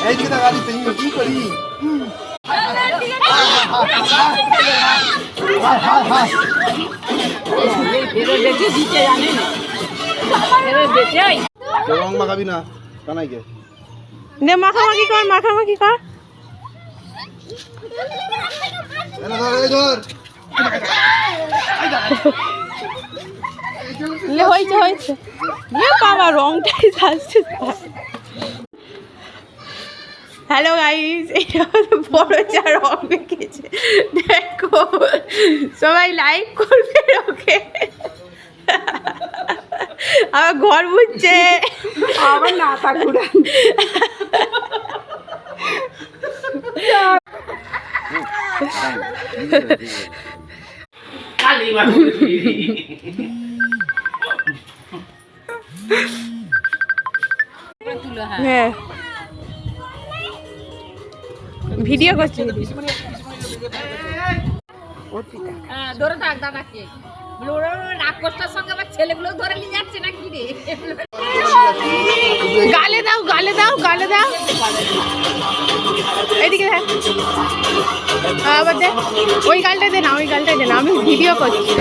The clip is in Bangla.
এইদিকে টাকা দিতে কি করি রং মাখাবি না কানাইকে দে মাখামাখি কর মাখামাখি কর হয়েছে হয়েছে বাবা রংটাই আসছে। হ্যালো গাইস, এটা বড় যা রং মেখেছে দেখো, সবাই লাইক করবে ওকে। আবার ঘর বুঝছে আবার না তাকুড়া হ্যাঁ ভিডিও করছি ধরে থাক দাদাকে রাক্ষসটার সঙ্গে আমার ছেলেগুলো ধরে নিয়ে যাচ্ছে না কি রে গালে দাও গালে দাও গালে দাও এদিকে দেখ আবার দে ওই গালটা দে না ওই গালটা দে না আমি ভিডিও করছি।